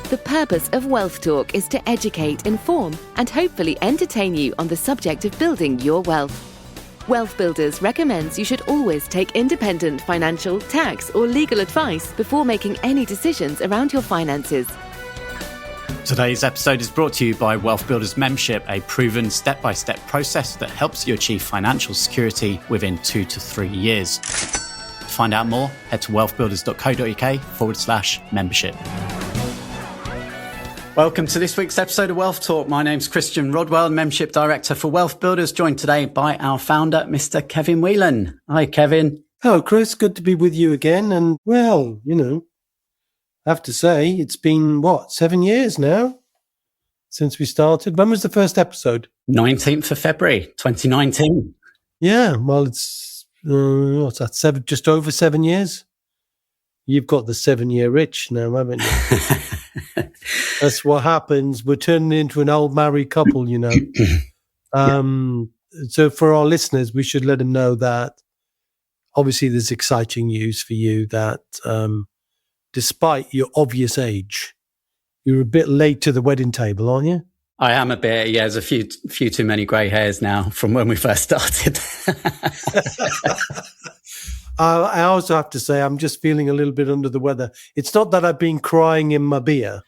The purpose of Wealth Talk is to educate, inform, and hopefully entertain you on the subject of building your wealth. Wealth Builders recommends you should always take independent financial, tax, or legal advice before making any decisions around your finances. Today's episode is brought to you by Wealth Builders Membership, a proven step-by-step process that helps you achieve financial security within 2 to 3 years. To find out more, head to wealthbuilders.co.uk/membership. Welcome to this week's episode of Wealth Talk. My name's Christian Rodwell, Membership Director for Wealth Builders, joined today by our founder, Mr. Kevin Whelan. Hi, Kevin. Hello, Chris. Good to be with you again. And, well, I have to say, it's been, 7 years now since we started? When was the first episode? 19th of February, 2019. Yeah, well, it's, what's that, just over 7 years? You've got the 7-year itch now, haven't you? That's what happens. We're turning into an old married couple, So for our listeners, we should let them know that obviously there's exciting news for you that despite your obvious age, you're a bit late to the wedding table, aren't you? I am a bit, yeah. There's a few too many grey hairs now from when we first started. I also have to say I'm just feeling a little bit under the weather. It's not that I've been crying in my beer,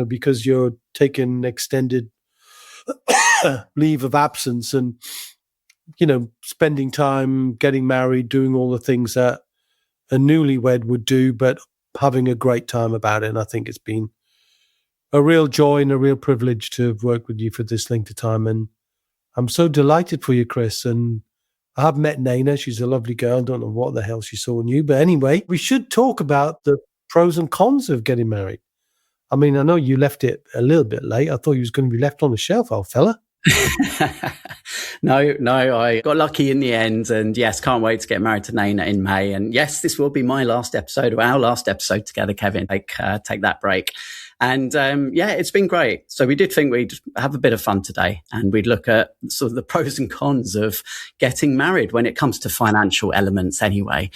because you're taking extended leave of absence and, spending time getting married, doing all the things that a newlywed would do, but having a great time about it. And I think it's been a real joy and a real privilege to have worked with you for this length of time. And I'm so delighted for you, Chris. And I have met Naina. She's a lovely girl. Don't know what the hell she saw in you. But anyway, we should talk about the pros and cons of getting married. I mean, I know you left it a little bit late. I thought you was going to be left on the shelf, old fella. No, I got lucky in the end. And yes, can't wait to get married to Naina in May. And yes, this will be my last episode, or our last episode together, Kevin. Take that break. And it's been great. So we did think we'd have a bit of fun today and we'd look at sort of the pros and cons of getting married when it comes to financial elements anyway.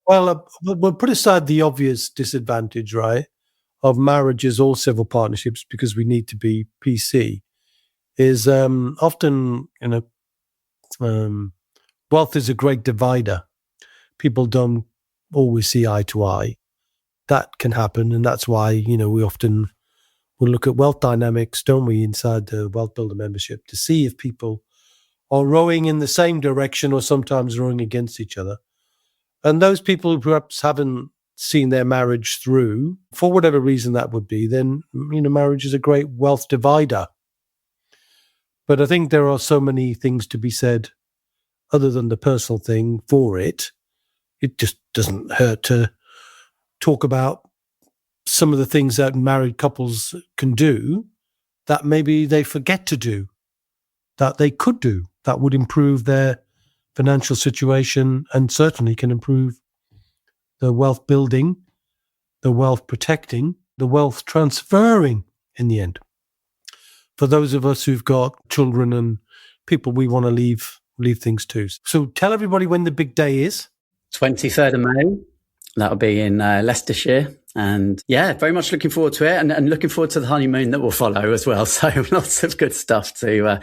Well, we'll put aside the obvious disadvantage, right, of marriages or civil partnerships because we need to be PC, is often, wealth is a great divider. People don't always see eye to eye. That can happen, and that's why, we often will look at wealth dynamics, don't we, inside the Wealth Builder membership to see if people are rowing in the same direction or sometimes rowing against each other. And those people who perhaps haven't seen their marriage through, for whatever reason that would be, then, marriage is a great wealth divider. But I think there are so many things to be said other than the personal thing for it. It just doesn't hurt to talk about some of the things that married couples can do that maybe they forget to do, that they could do, that would improve their financial situation and certainly can improve the wealth building, the wealth protecting, the wealth transferring in the end. For those of us who've got children and people we want to leave things to. So tell everybody when the big day is. 23rd of May. That'll be in Leicestershire. And yeah, very much looking forward to it and looking forward to the honeymoon that will follow as well. So lots of good stuff to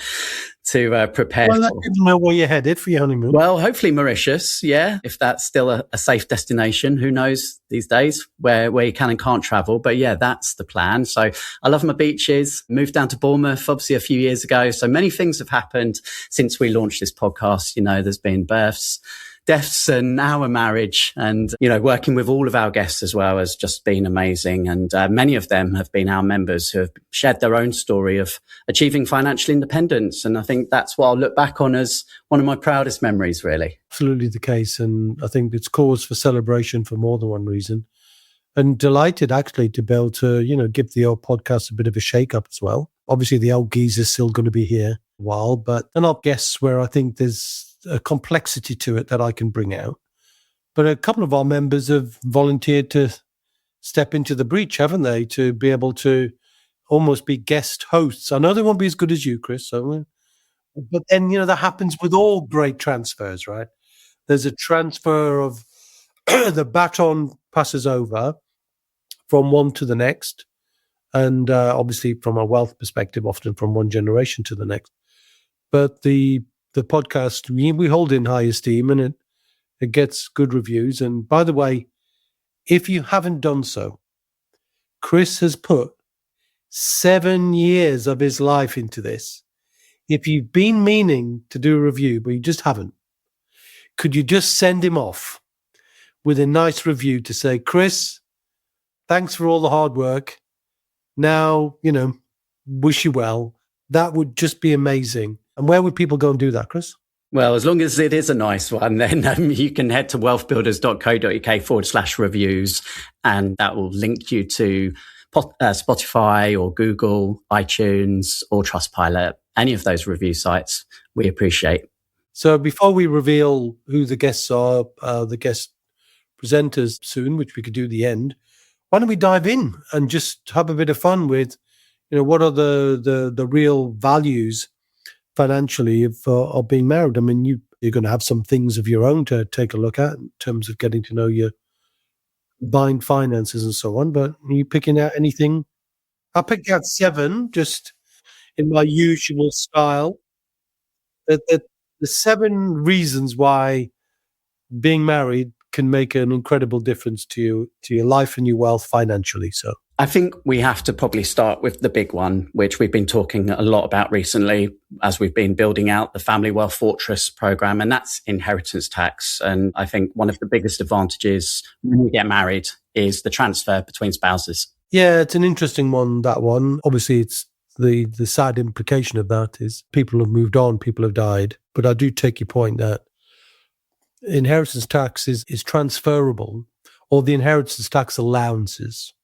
prepare for. Well, I didn't know where you're headed for your honeymoon. Well, hopefully Mauritius, yeah, if that's still a safe destination. Who knows these days where you can and can't travel. But yeah, that's the plan. So I love my beaches, moved down to Bournemouth, obviously a few years ago. So many things have happened since we launched this podcast. There's been births, deaths, and our marriage, and working with all of our guests as well has just been amazing. And many of them have been our members who have shared their own story of achieving financial independence. And I think that's what I'll look back on as one of my proudest memories, really. Absolutely the case. And I think it's cause for celebration for more than one reason. And delighted actually to be able to, give the old podcast a bit of a shake up as well. Obviously the old geezer's still going to be here a while, but they're not guests where I think there's a complexity to it that I can bring out. But a couple of our members have volunteered to step into the breach, haven't they, to be able to almost be guest hosts. I know they won't be as good as you, Chris, but then, that happens with all great transfers, right? There's a transfer of the baton passes over from one to the next. And obviously from a wealth perspective, often from one generation to the next. But the podcast, we hold in high esteem, and it gets good reviews. And by the way, if you haven't done so, Chris has put 7 years of his life into this. If you've been meaning to do a review, but you just haven't, could you just send him off with a nice review to say, Chris, thanks for all the hard work. Now, wish you well. That would just be amazing. And where would people go and do that, Chris? Well, as long as it is a nice one, then you can head to wealthbuilders.co.uk/reviews, and that will link you to Spotify or Google, iTunes or Trustpilot, any of those review sites. We appreciate. So before we reveal who the guests are, the guest presenters soon, which we could do at the end, why don't we dive in and just have a bit of fun with, what are the real values financially of being married? I mean, you're going to have some things of your own to take a look at in terms of getting to know your buying finances and so on. But are you picking out anything? I'll pick out 7, just in my usual style. The 7 reasons why being married can make an incredible difference to your life and your wealth financially. So I think we have to probably start with the big one, which we've been talking a lot about recently as we've been building out the Family Wealth Fortress program, and that's inheritance tax. And I think one of the biggest advantages when we get married is the transfer between spouses. Yeah, it's an interesting one, that one. Obviously, it's the sad implication of that is people have moved on, people have died. But I do take your point that inheritance tax is transferable, or the inheritance tax allowances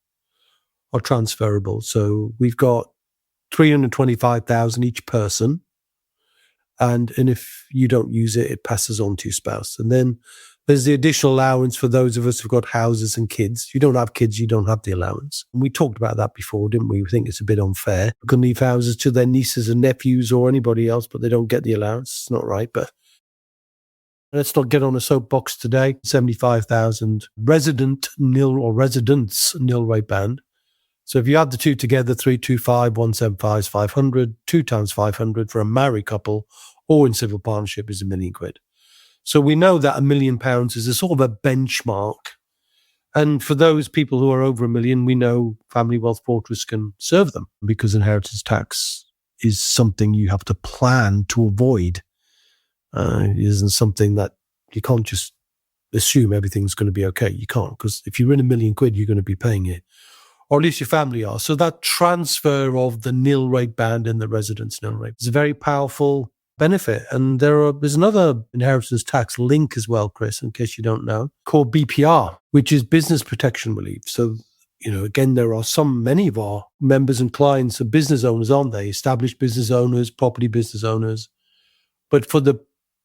are transferable. So we've got 325,000 each person, and if you don't use it, it passes on to your spouse. And then there's the additional allowance for those of us who've got houses and kids. You don't have kids, you don't have the allowance. And we talked about that before, didn't we? We think it's a bit unfair. You can leave houses to their nieces and nephews or anybody else, but they don't get the allowance. It's not right. But let's not get on a soapbox today. 75,000 residents nil rate band. So if you add the two together, 325, 175 is 500, 2 times 500 for a married couple or in civil partnership is £1 million. So we know that £1 million is a sort of a benchmark. And for those people who are over £1 million, we know Family Wealth Fortress can serve them, because inheritance tax is something you have to plan to avoid. It isn't something that you can't just assume everything's going to be okay. You can't, because if you're in £1 million, you're going to be paying it, or at least your family are. So that transfer of the nil rate band and the residence nil rate is a very powerful benefit. And there's another inheritance tax link as well, Chris, in case you don't know, called BPR, which is business protection relief. So, again, there are many of our members and clients are business owners, aren't they? Established business owners, property business owners. But for the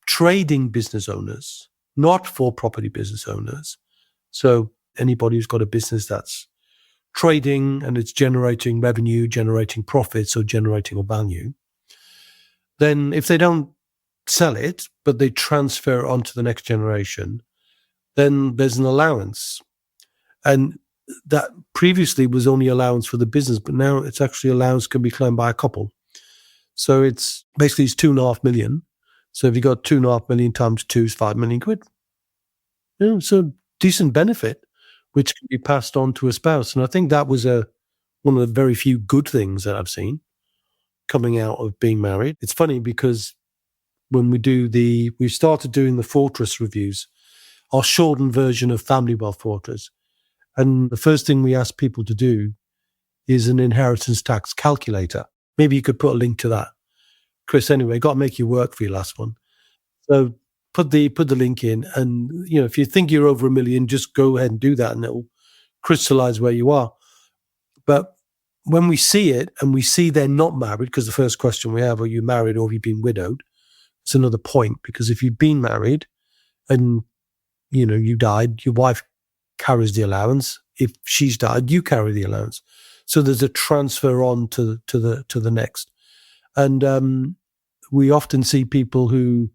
trading business owners, not for property business owners. So anybody who's got a business that's trading and it's generating revenue, generating profits, or generating a value, then if they don't sell it, but they transfer it on to the next generation, then there's an allowance. And that previously was only allowance for the business, but now it's actually allowance can be claimed by a couple. So it's basically it's 2.5 million. So if you got 2.5 million times 2 is £5 million. It's a decent benefit, which can be passed on to a spouse. And I think that was one of the very few good things that I've seen coming out of being married. It's funny because when we started doing the Fortress reviews, our shortened version of Family Wealth Fortress. And the first thing we ask people to do is an inheritance tax calculator. Maybe you could put a link to that. Chris, anyway, got to make you work for your last one. So put the link in, and if you think you're over £1 million, just go ahead and do that, and it'll crystallize where you are. But when we see it, and we see they're not married, because the first question we have, are you married or have you been widowed? It's another point, because if you've been married and you died, your wife carries the allowance. If she's died, you carry the allowance. So there's a transfer on to the next. And we often see people who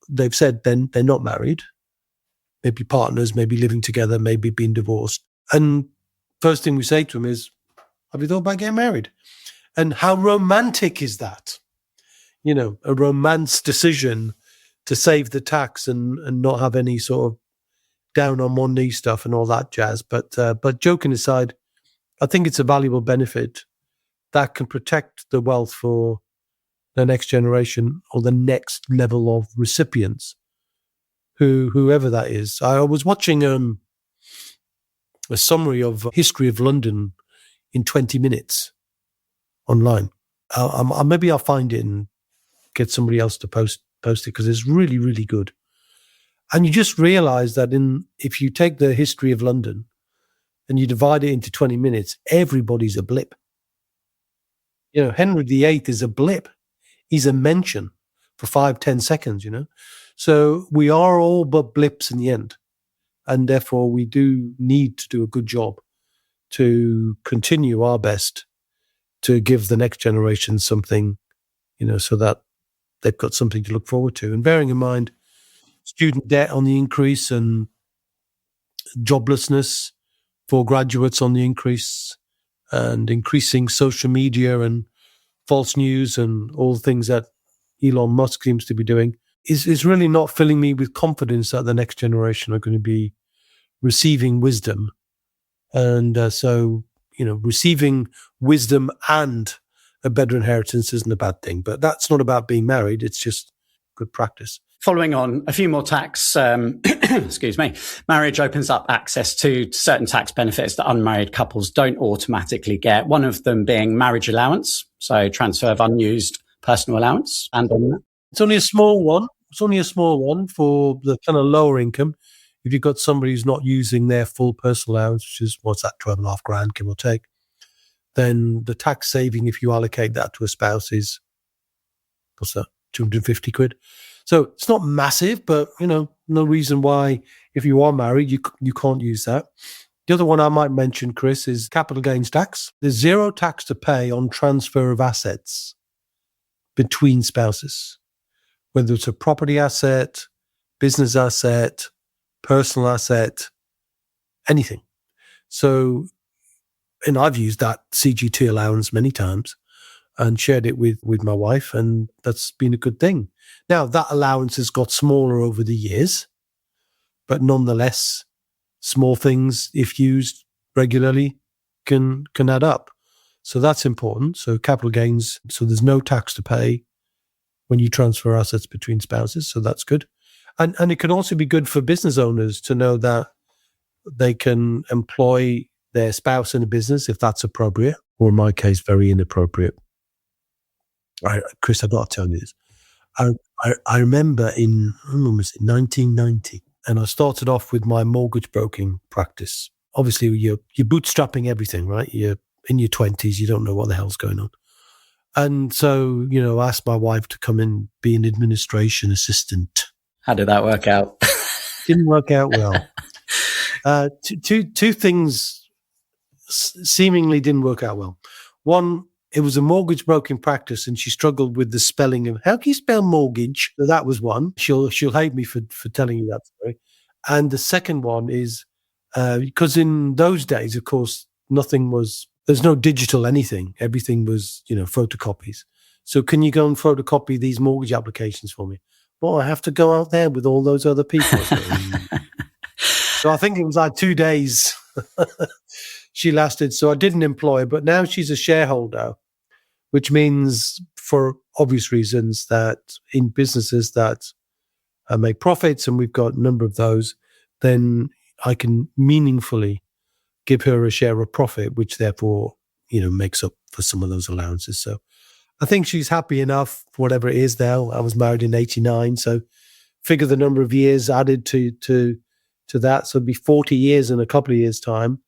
they've said then they're not married, maybe partners, maybe living together, maybe being divorced. And first thing we say to them is, have you thought about getting married? And how romantic is that? A romance decision to save the tax and not have any sort of down on one knee stuff and all that jazz. But joking aside, I think it's a valuable benefit that can protect the wealth for the next generation or the next level of recipients, whoever that is. I was watching a summary of history of London in 20 minutes online. Maybe I'll find it and get somebody else to post it, because it's really, really good. And you just realize that if you take the history of London and you divide it into 20 minutes, everybody's a blip. Henry VIII is a blip. He's a mention for 5-10 seconds, So we are all but blips in the end. And therefore we do need to do a good job to continue our best to give the next generation something, so that they've got something to look forward to. And bearing in mind student debt on the increase and joblessness for graduates on the increase and increasing social media and false news and all the things that Elon Musk seems to be doing is really not filling me with confidence that the next generation are going to be receiving wisdom. And so, receiving wisdom and a better inheritance isn't a bad thing. But that's not about being married. It's just good practice. Following on, a few more tax, excuse me, marriage opens up access to certain tax benefits that unmarried couples don't automatically get. One of them being marriage allowance, so transfer of unused personal allowance. And on that. It's only a small one. It's only a small one for the kind of lower income. If you've got somebody who's not using their full personal allowance, which is, what's that, 12.5 grand, give or take, then the tax saving, if you allocate that to a spouse, is, what's that, 250 quid. So it's not massive, but, no reason why, if you are married, you can't use that. The other one I might mention, Chris, is capital gains tax. There's zero tax to pay on transfer of assets between spouses, whether it's a property asset, business asset, personal asset, anything. So, and I've used that CGT allowance many times and shared it with my wife, and that's been a good thing. Now, that allowance has got smaller over the years, but nonetheless, small things, if used regularly, can add up. So that's important. So capital gains, so there's no tax to pay when you transfer assets between spouses, so that's good. And it can also be good for business owners to know that they can employ their spouse in a business if that's appropriate, or in my case, very inappropriate. Chris, I've got to tell you this. I remember in, when was it, 1990, and I started off with my mortgage broking practice. Obviously, you're bootstrapping everything, right? You're in your 20s, you don't know what the hell's going on. And so, I asked my wife to come in, be an administration assistant. How did that work out? Didn't work out well. Two things seemingly didn't work out well. One, it was a mortgage broking practice, and she struggled with the spelling of how can you spell mortgage. So that was one. She'll hate me for telling you that story. And the second one is because in those days, of course, there's no digital anything. Everything was photocopies. So can you go and photocopy these mortgage applications for me? Well, I have to go out there with all those other people. So I think it was like 2 days she lasted. So I didn't employ her, but now she's a shareholder, which means, for obvious reasons, that in businesses that make profits, and we've got a number of those, then I can meaningfully give her a share of profit, which therefore, makes up for some of those allowances. So I think she's happy enough, whatever it is now. I was married in 89, so figure the number of years added to that. So it'd be 40 years in a couple of years' time.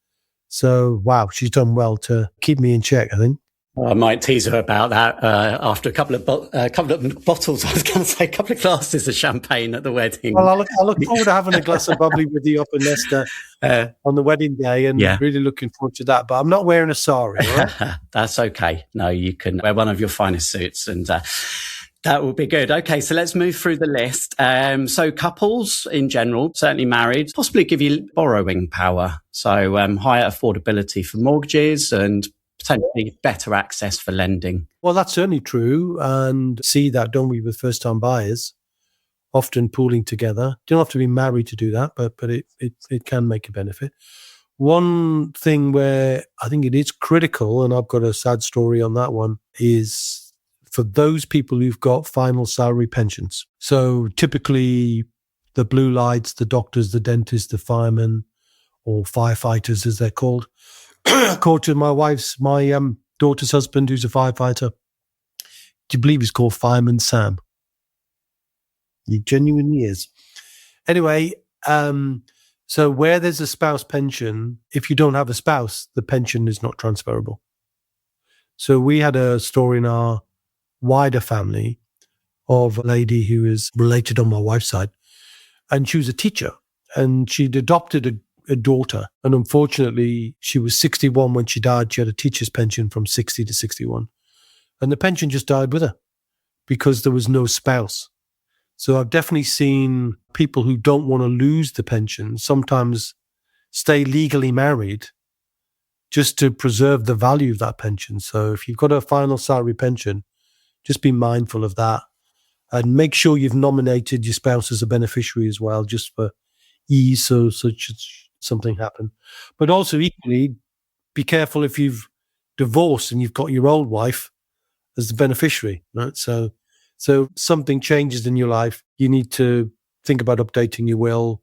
So, wow, she's done well to keep me in check, I think. I might tease her about that after a couple of bottles. I was going to say a couple of glasses of champagne at the wedding. Well, I look forward to having a glass of bubbly with you up in Leicester on the wedding day, and really looking forward to that. But I'm not wearing a sari, all right? That's okay. No, you can wear one of your finest suits. And That will be good. Okay, so let's move through the list. So couples in general, certainly married, possibly give you borrowing power. So higher affordability for mortgages and potentially better access for lending. Well, that's certainly true. And see that, don't we, with first-time buyers, often pooling together. You don't have to be married to do that, but it can make a benefit. One thing where I think it is critical, and I've got a sad story on that one, is for those people who've got final salary pensions. So typically the blue lights, the doctors, the dentists, the firemen, or firefighters as they're called. According to my daughter's husband, who's a firefighter, do you believe he's called Fireman Sam? He genuinely is. Anyway, so where there's a spouse pension, if you don't have a spouse, the pension is not transferable. So we had a story in our wider family of a lady who is related on my wife's side, and she was a teacher, and she'd adopted a daughter, and unfortunately she was 61 when she died. She had a teacher's pension from 60 to 61, and the pension just died with her because there was no spouse. So I've definitely seen people who don't want to lose the pension sometimes stay legally married just to preserve the value of that pension. So if you've got a final salary pension, just be mindful of that and make sure you've nominated your spouse as a beneficiary as well, just for ease, so such something happen. But also equally, be careful if you've divorced and you've got your old wife as the beneficiary, right? So something changes in your life, you need to think about updating your will,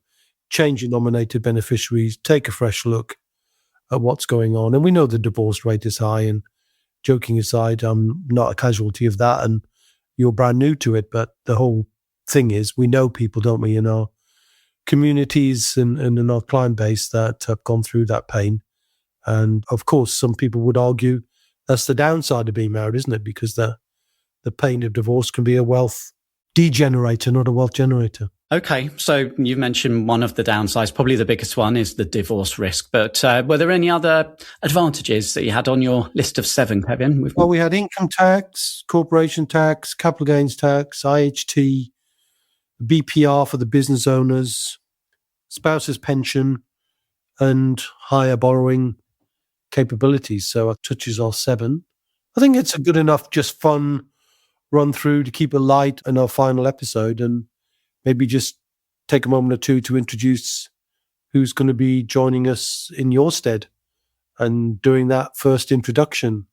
change your nominated beneficiaries, take a fresh look at what's going on. And we know the divorce rate is high, and joking aside, I'm not a casualty of that, and you're brand new to it. But the whole thing is, we know people, don't we, in our communities and in our client base that have gone through that pain. And of course, some people would argue that's the downside of being married, isn't it? Because the pain of divorce can be a wealth degenerator, not a wealth generator. Okay, so you mentioned one of the downsides, probably the biggest one is the divorce risk. But were there any other advantages that you had on your list of 7, Kevin? Well, we had income tax, corporation tax, capital gains tax, IHT, BPR for the business owners, spouse's pension, and higher borrowing capabilities. So it touches all 7. I think it's a good enough, just fun run through to keep it light in our final episode, and maybe just take a moment or two to introduce who's going to be joining us in your stead and doing that first introduction.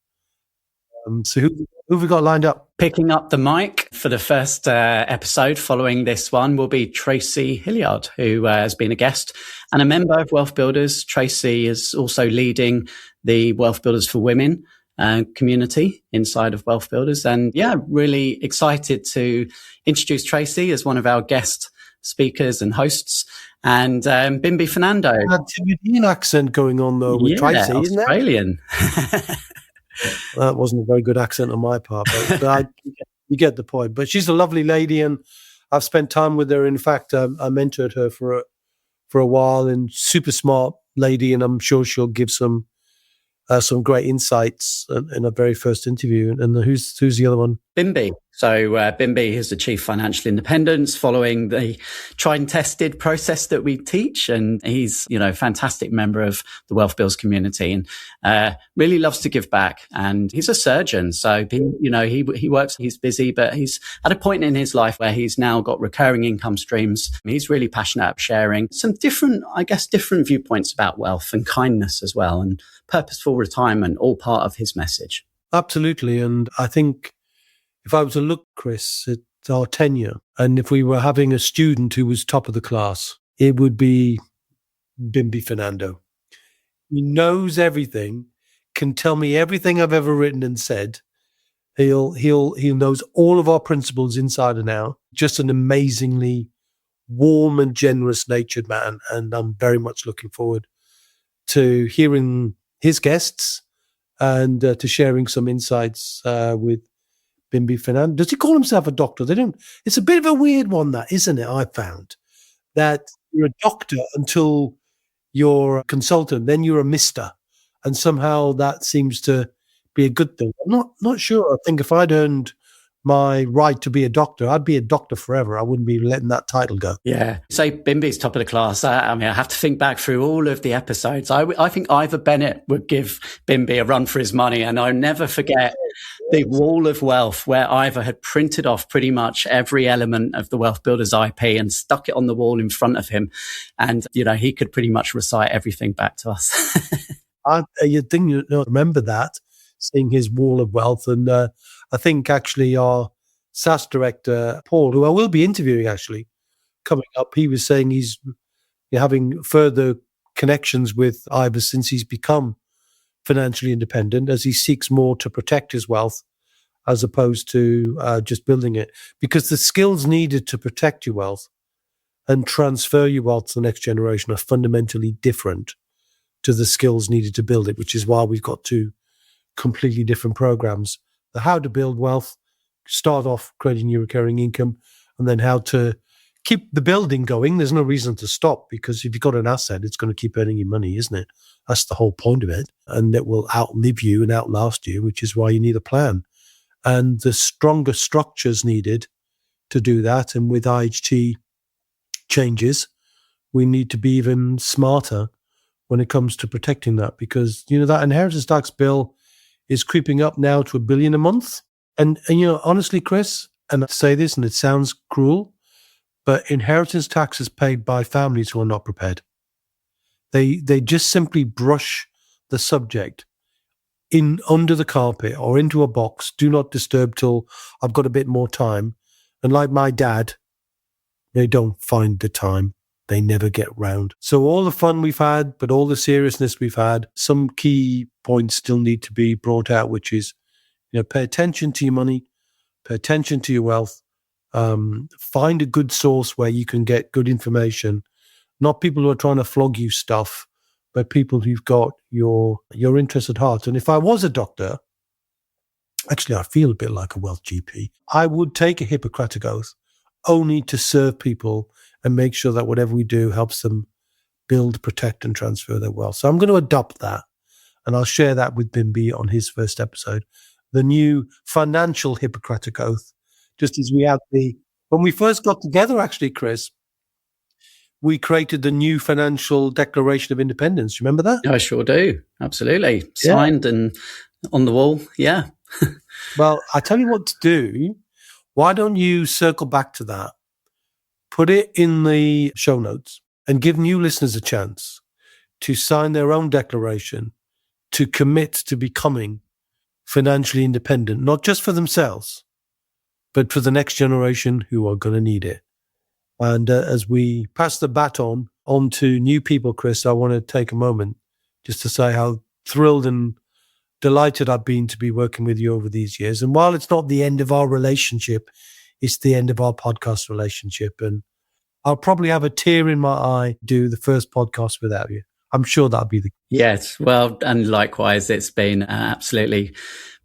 So who have we got lined up? Picking up the mic for the first episode following this one will be Tracy Hilliard, who has been a guest and a member of Wealth Builders. Tracy is also leading the Wealth Builders for Women community inside of Wealth Builders. And yeah, really excited to introduce Tracy as one of our guest speakers and hosts. And Bimbi Fernando. An accent going on though with Tracy, isn't there? Australian. That wasn't a very good accent on my part, but you get the point. But she's a lovely lady, and I've spent time with her. In fact, I mentored her for a while, and super smart lady, and I'm sure she'll give some great insights in our very first interview. And who's the other one? Bimbi. So Bimbi is the Chief Financial Independence following the tried and tested process that we teach. And he's, a fantastic member of the Wealth Builders community and really loves to give back. And he's a surgeon. So, he works, he's busy, but he's at a point in his life where he's now got recurring income streams. He's really passionate about sharing some different viewpoints about wealth and kindness as well, and purposeful retirement, all part of his message. Absolutely. And I think if I was to look, Chris, at our tenure, and if we were having a student who was top of the class, it would be Bimbi Fernando. He knows everything, can tell me everything I've ever written and said. He knows all of our principles inside and out. Just an amazingly warm and generous natured man. And I'm very much looking forward to hearing his guests and to sharing some insights with Bimbi Fernando. Does he call himself a doctor? They don't. It's a bit of a weird one, that, isn't it? I found that you're a doctor until you're a consultant, then you're a mister, and somehow that seems to be a good thing. I'm not sure. I think if I'd earned my right to be a doctor, I'd be a doctor forever. I wouldn't be letting that title go. Yeah. So Bimby's top of the class. I mean, I have to think back through all of the episodes. I think Ivor Bennett would give Bimby a run for his money. And I'll never forget the wall of wealth where Ivor had printed off pretty much every element of the Wealth Builders IP and stuck it on the wall in front of him. And, he could pretty much recite everything back to us. You'd think you remember that, seeing his wall of wealth. And I think actually our SAS director, Paul, who I will be interviewing actually coming up, he was saying he's having further connections with Ivor since he's become financially independent, as he seeks more to protect his wealth as opposed to just building it. Because the skills needed to protect your wealth and transfer your wealth to the next generation are fundamentally different to the skills needed to build it, which is why we've got two completely different programs. The how to build wealth, start off creating your recurring income, and then how to keep the building going. There's no reason to stop, because if you've got an asset, it's going to keep earning you money, isn't it? That's the whole point of it. And it will outlive you and outlast you, which is why you need a plan. And the stronger structures needed to do that. And with IHT changes, we need to be even smarter when it comes to protecting that, because, that inheritance tax bill is creeping up now to $1 billion a month. And honestly, Chris, and I say this and it sounds cruel, but inheritance tax is paid by families who are not prepared. They just simply brush the subject in under the carpet or into a box. Do not disturb till I've got a bit more time. And like my dad, they don't find the time. They never get round. So all the fun we've had, but all the seriousness we've had, some key points still need to be brought out, which is, pay attention to your money, pay attention to your wealth, find a good source where you can get good information, not people who are trying to flog you stuff, but people who've got your interest at heart. And if I was a doctor, actually I feel a bit like a wealth GP, I would take a Hippocratic oath only to serve people and make sure that whatever we do helps them build, protect, and transfer their wealth. So I'm going to adopt that, and I'll share that with Bimby on his first episode, the new financial Hippocratic oath, just as we had when we first got together, actually, Chris, we created the new Financial Declaration of Independence. Remember that? I sure do. Absolutely. Signed and on the wall. Yeah. Well, I tell you what to do. Why don't you circle back to that? Put it in the show notes and give new listeners a chance to sign their own declaration to commit to becoming financially independent, not just for themselves, but for the next generation who are going to need it. And as we pass the baton on to new people, Chris, I want to take a moment just to say how thrilled and delighted I've been to be working with you over these years. And while it's not the end of our relationship, it's the end of our podcast relationship. And I'll probably have a tear in my eye do the first podcast without you. I'm sure that'll be the case. Yes. Well, and likewise, it's been an absolutely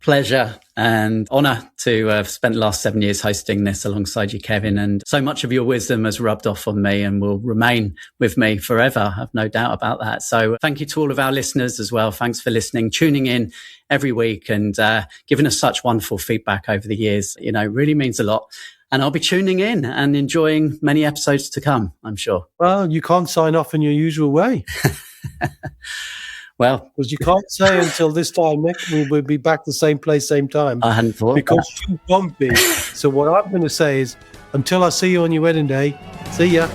pleasure and honor to have spent the last 7 years hosting this alongside you, Kevin. And so much of your wisdom has rubbed off on me and will remain with me forever. I've no doubt about that. So thank you to all of our listeners as well. Thanks for listening, tuning in every week and giving us such wonderful feedback over the years. Really means a lot. And I'll be tuning in and enjoying many episodes to come, I'm sure. Well, you can't sign off in your usual way. Well, because you can't say until this time next week we'll be back the same place, same time. I hadn't thought because you won't be. So what I'm going to say is, until I see you on your wedding day, see ya.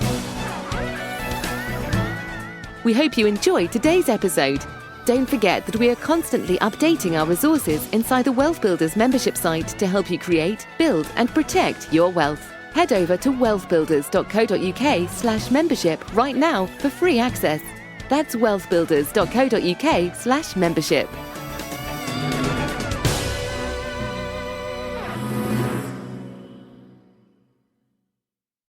We hope you enjoyed today's episode. Don't forget that we are constantly updating our resources inside the Wealth Builders membership site to help you create, build, and protect your wealth. Head over to wealthbuilders.co.uk/membership right now for free access. That's wealthbuilders.co.uk/membership.